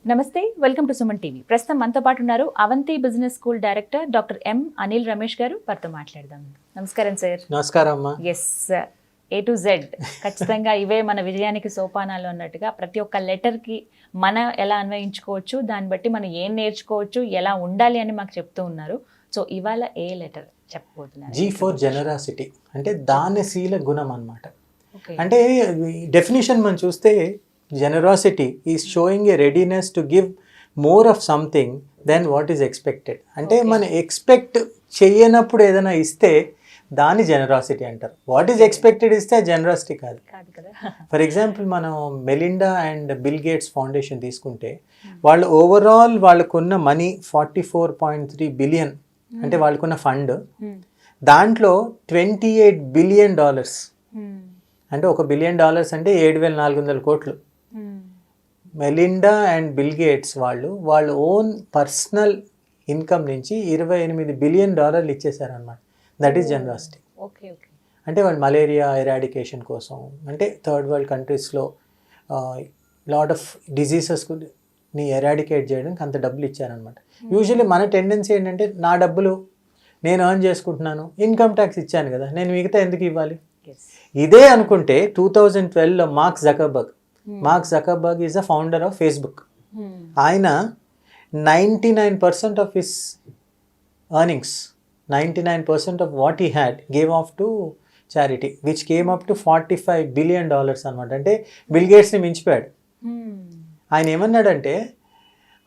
నమస్తే, welcome to Suman TV. ప్రస్తుతం మనతో పాటు ఉన్నారు Avanti business school director doctor M Anil Ramesh garu. వారితో మాట్లాడదాం. నమస్కారం సార్. నమస్కారం అమ్మా. ఎస్, A to Z ఖచ్చితంగా ఇవే మన విజయానికి సోపానాలు అన్నట్టుగా ప్రతి ఒక్క లెటర్కి మనం ఎలా అన్వయించుకోవచ్చు, దాన్ని బట్టి మనం ఏం నేర్చుకోవచ్చు, ఎలా ఉండాలి అని మాకు చెప్తూ ఉన్నారు. సో ఇవాళ ఏ లెటర్ చెప్పబోతున్నారు? G for generosity, అంటే దానశీల గుణం అన్నమాట. అంటే డెఫినేషన్ మనం చూస్తే generosity is showing a readiness to give more of something than what is expected. అంటే మనం ఎక్స్పెక్ట్ చేయనప్పుడు ఏదైనా ఇస్తే దాని జెనరాసిటీ అంటారు. వాట్ ఈజ్ ఎక్స్పెక్టెడ్ ఇస్తే జెనరాసిటీ కాదు. ఫర్ ఎగ్జాంపుల్ మనం Melinda and Bill gates foundation తీసుకుంటే వాళ్ళు ఓవరాల్ వాళ్ళకున్న మనీ 44.3 బిలియన్, అంటే వాళ్ళకున్న ఫండ్, దాంట్లో $28 బిలియన్, అంటే $1 బిలియన్ అంటే 7,400 కోట్లు. మెలిండా అండ్ బిల్ గేట్స్ వాళ్ళ ఓన్ పర్సనల్ ఇన్కమ్ నుంచి $28 బిలియన్ ఇచ్చేసారనమాట. That is generosity. అంటే వాళ్ళు మలేరియా ఎరాడికేషన్ కోసం, అంటే థర్డ్ వరల్డ్ కంట్రీస్లో లాట్ ఆఫ్ డిజీజెస్ని ఎరాడికేట్ చేయడానికి అంత డబ్బులు ఇచ్చారనమాట. యూజువల్లీ మన టెండెన్సీ ఏంటంటే, నా డబ్బులు నేను ఎర్న్ చేసుకుంటున్నాను, ఇన్కమ్ ట్యాక్స్ ఇచ్చాను కదా, నేను మిగతా ఎందుకు ఇవ్వాలి. ఇదే అనుకుంటే 2012లో Mark Zuckerberg is the founder of Facebook. ఆయన 99% of his earnings, 99% of what he had gave off to charity, which came up to $45 billion అనమాట. అంటే బిల్ గేట్స్ని మించిపోయాడు. ఆయన ఏమన్నాడంటే,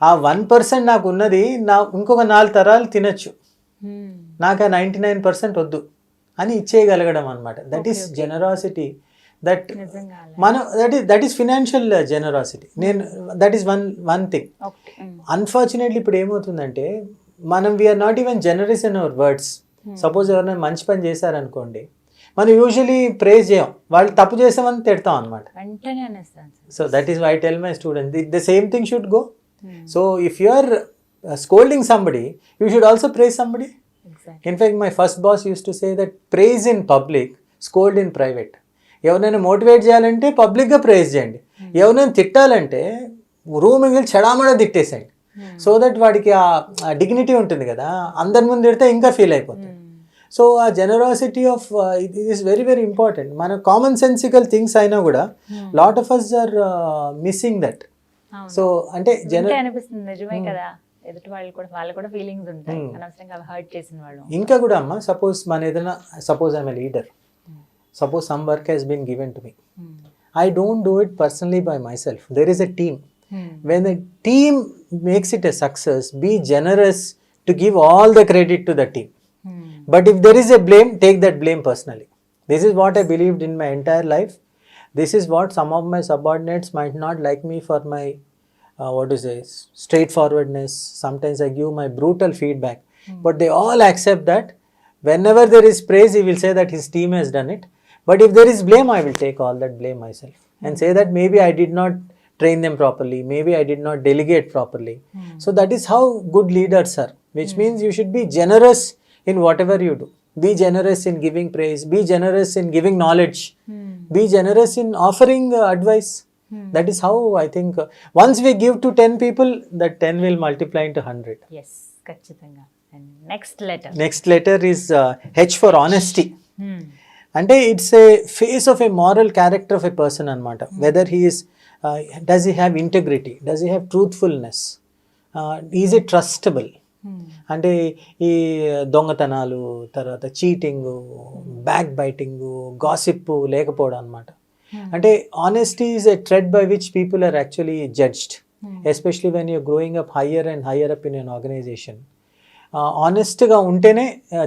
ఆ 1% నాకు ఉన్నది ఇంకొక 4 తరాలు తినచ్చు, నాకు ఆ 99% వద్దు అని ఇచ్చేయగలగడం అనమాట. That is generosity. That is financial generosity. That is one thing. Unfortunately ఇప్పుడు ఏమవుతుందంటే, మనం we are not even generous in our words. Suppose ఎవరైనా మంచి పని చేశారనుకోండి, మనం యూజువలీ ప్రేజ్ చేయం, వాళ్ళు తప్పు చేసామని తిడతాం అనమాట. So that is why I tell my student, the same thing should go. So if you are scolding somebody, you should also praise somebody. In fact, my first boss used to say that praise in public, scold in private. ఎవరైనా motivate చేయాలంటే పబ్లిక్గా praise చేయండి, ఎవరైనా తిట్టాలంటే రూమ్కి వెళ్ళి చెడామడా తిట్టేసేయండి. So that వాడికి ఆ dignity ఉంటుంది కదా, అందరి ముందు తిడితే ఇంకా ఫీల్ అయిపోతుంది. సో ఆ generosity of it is very very important. మన కామన్ సెన్సికల్ థింగ్స్ అయినా కూడా lot of us are missing that. So అంటే ఇంకా కూడా అమ్మ, suppose I'm a leader, suppose some work has been given to me, I don't do it personally by myself, there is a team. When the team makes it a success, be generous to give all the credit to the team. But if there is a blame, take that blame personally. This is what I believed in my entire life. This is what some of my subordinates might not like me for my straightforwardness. Sometimes I give my brutal feedback, but they all accept that. Whenever there is praise, he will say that his team has done it. But if there is blame, I will take all that blame myself and say that maybe I did not train them properly, maybe I did not delegate properly. So that is how good leaders are, which means you should be generous in whatever you do. Be generous in giving praise, be generous in giving knowledge, be generous in offering advice. That is how I think once we give to 10 people, that 10 will multiply into 100. Yes, kachithanga. And next letter is H for honesty. అంటే it's a face of a moral character of a person అనమాట. Whether he is, does he have integrity, does he have truthfulness, is a trustable. అంటే ఈ దొంగతనాలు, తర్వాత cheating, back biting, gossip లేకపోవడం అనమాట. అంటే honesty is a thread by which people are actually judged, especially when you're growing up higher and higher up in an organisation. ఆనెస్ట్గా ఉంటేనే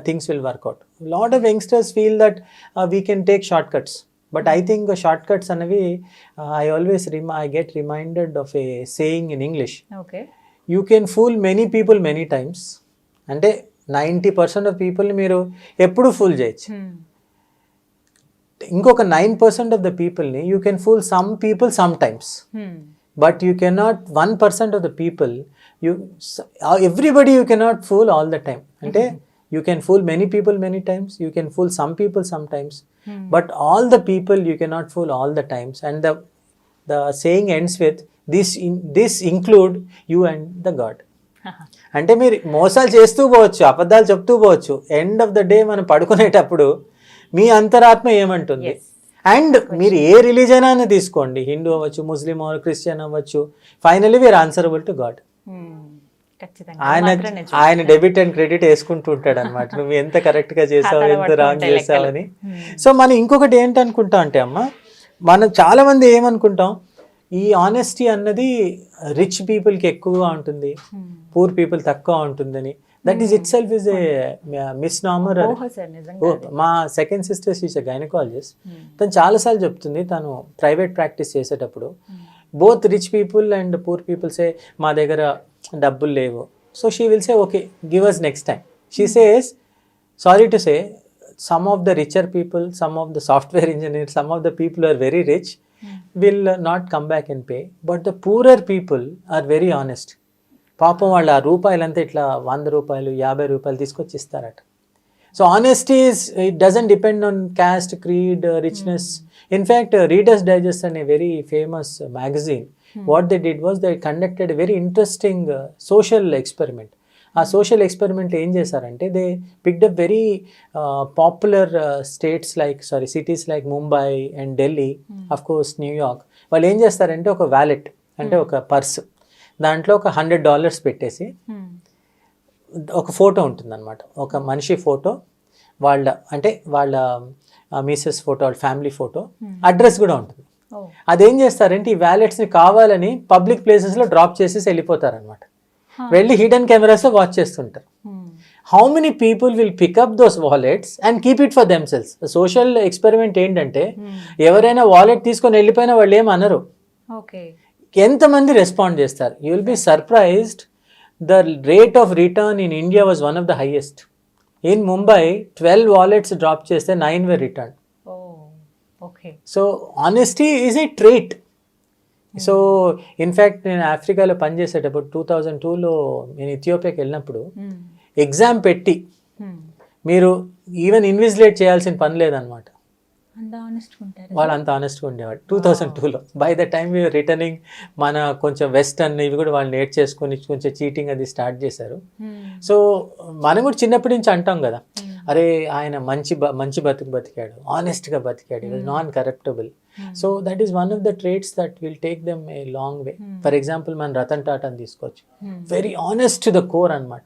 things will work out. Lot of youngsters feel that we can take short cuts, but I think short cuts అనేవి I get reminded of a saying in English, you can fool many people many times. అంటే 90% of పీపుల్ని మీరు ఎప్పుడు pool చేయొచ్చు. ఇంకొక 9% of the పీపుల్ని you can fool some people some times, but you cannot 1% of the people, everybody you cannot fool all the time. Ante you can fool many people many times, you can fool some people sometimes, but all the people you cannot fool all the times. And the saying ends with this include you and the God. అంటే మీరు మోసాలు చేస్తూ పోవచ్చు, అబద్ధాలు చెప్తూ పోవచ్చు, end of the day మనం పడుకునేటప్పుడు మీ అంతరాత్మ ఏమంటుంది. అండ్ మీరు ఏ రిలీజన్ అయినా తీసుకోండి, హిందూ అవ్వచ్చు, ముస్లిం అవ్వచ్చు, క్రిస్టియన్ అవ్వచ్చు, finally we are answerable to God. ఆయన డెబిట్ అండ్ క్రెడిట్ వేసుకుంటూ ఉంటాడు అనమాట, నువ్వు ఎంత కరెక్ట్ గా చేసావు, ఎంత రాంగ్ చేసావని. సో మనం ఇంకొకటి ఏంటనుకుంటాం అంటే అమ్మ, మనం చాలా మంది ఏమనుకుంటాం, ఈ ఆనెస్టీ అన్నది రిచ్ పీపుల్కి ఎక్కువగా ఉంటుంది, పూర్ పీపుల్ తక్కువ ఉంటుందని. That is itself is a misnomer. మా second sister she's a gynaecologist. తను చాలాసార్లు చెప్తుంది, తను ప్రైవేట్ ప్రాక్టీస్ చేసేటప్పుడు both rich people and poor people say మా దగ్గర డబ్బులు లేవు. So she will say okay give us next time. She says sorry to say some of the richer people, some of the software engineers, some of the people who are very rich will not come back and pay. But the poorer people are very honest. పాపం వాళ్ళు ఆ రూపాయలంతా ఇట్లా 100 రూపాయలు 50 రూపాయలు తీసుకొచ్చి ఇస్తారట. So honesty is, it doesn't depend on caste, creed, richness. In fact Reader's Digest అనే very famous magazine, what they did was they conducted very interesting social experiment. ఆ సోషల్ ఎక్స్పెరిమెంట్ ఏం చేశారంటే, they picked up very popular cities like Mumbai and Delhi, of course New York. వాళ్ళు ఏం చేస్తారంటే ఒక wallet అంటే ఒక పర్స్, దాంట్లో ఒక $100 పెట్టేసి ఒక ఫోటో ఉంటుంది అనమాట, ఒక మనిషి ఫోటో, వాళ్ళ మిసెస్ ఫోటో, వాళ్ళ ఫ్యామిలీ ఫోటో, అడ్రస్ కూడా ఉంటుంది. అదేం చేస్తారంటే ఈ వ్యాలెట్స్ని కావాలని పబ్లిక్ ప్లేసెస్లో డ్రాప్ చేసేసి వెళ్ళిపోతారనమాట. వెళ్ళి హిడెన్ కెమెరాస్ వాచ్ చేస్తుంటారు. How many people will pick up those wallets and keep it for themselves. Social experiment ఏంటంటే, ఎవరైనా వాలెట్ తీసుకొని వెళ్ళిపోయినా వాళ్ళు ఏం అనరు, ఎంతమంది రెస్పాండ్ చేస్తారు. You will be surprised, the rate of return in India was one of the highest. In Mumbai 12 wallets drop చేస్తే 9 were return. So honesty is a trait. So in fact నేను ఆఫ్రికాలో పనిచేసేటప్పుడు 2002లో నేను ఇథియోపియాకి వెళ్ళినప్పుడు ఎగ్జామ్ పెట్టి మీరు ఈవెన్ ఇన్విజిలేట్ చేయాల్సిన పని లేదనమాట, వాళ్ళు అంత ఆనెస్ట్గా ఉండేవాడు 2002లో. By the time we're returning, మన కొంచెం వెస్టర్న్ ఇవి కూడా వాళ్ళు నేర్చేసుకొని కొంచెం చీటింగ్ అది స్టార్ట్ చేశారు. సో మనం కూడా చిన్నప్పటి నుంచి అంటాం కదా, అరే ఆయన మంచి బతికాడు, ఆనెస్ట్గా బతికాడు, non corruptible. So that is one of the traits that will take them a long way. For example మన రతన్ టాటాని తీసుకోవచ్చు, very honest to the core అనమాట.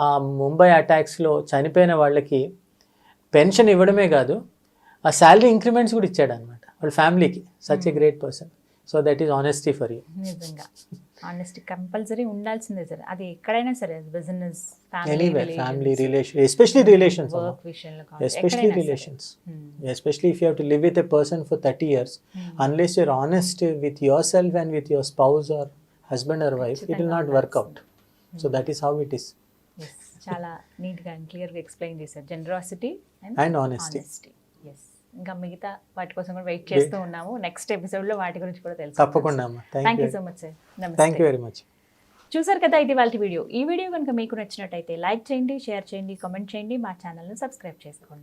ఆ ముంబై అటాక్స్లో చనిపోయిన వాళ్ళకి పెన్షన్ ఇవ్వడమే కాదు, ఆ శాలరీ ఇంక్రిమెంట్స్ కూడా ఇచ్చాడు అనమాట వాళ్ళ ఫ్యామిలీకి. Such a great person. So that is honesty for you. నిజంగా ఆనెస్టీ కంపల్సరీ ఉండాల్సిందే సార్, అది ఎక్కడైనా సరే, business, family relation, especially relations, work విషయంలో, especially relations, especially if you have to live with a person for 30 years, unless you're honest with yourself and with your spouse or husband or wife, it will not work out. So that is how it is. చాలా నీట్గా and క్లియర్గా explain చేశారు. Generosity and honesty. Yes, ఇంకా మిగతా వాటి కోసం కూడా wait చేస్తూ ఉన్నాము. నెక్స్ట్ ఎపిసోడ్లో వాటి గురించి కూడా తెలుసు. తప్పకుండా అమ్మా. Thank you so much sir. Thank you very much. చూసారు కదా, ఇది వాళ్ళ వీడియో. ఈ వీడియో కనుక మీకు నచ్చినట్టయితే లైక్ చేయండి, షేర్ చేయండి, కామెంట్ చేయండి, మా ఛానల్ని సబ్స్క్రైబ్ చేసుకోండి.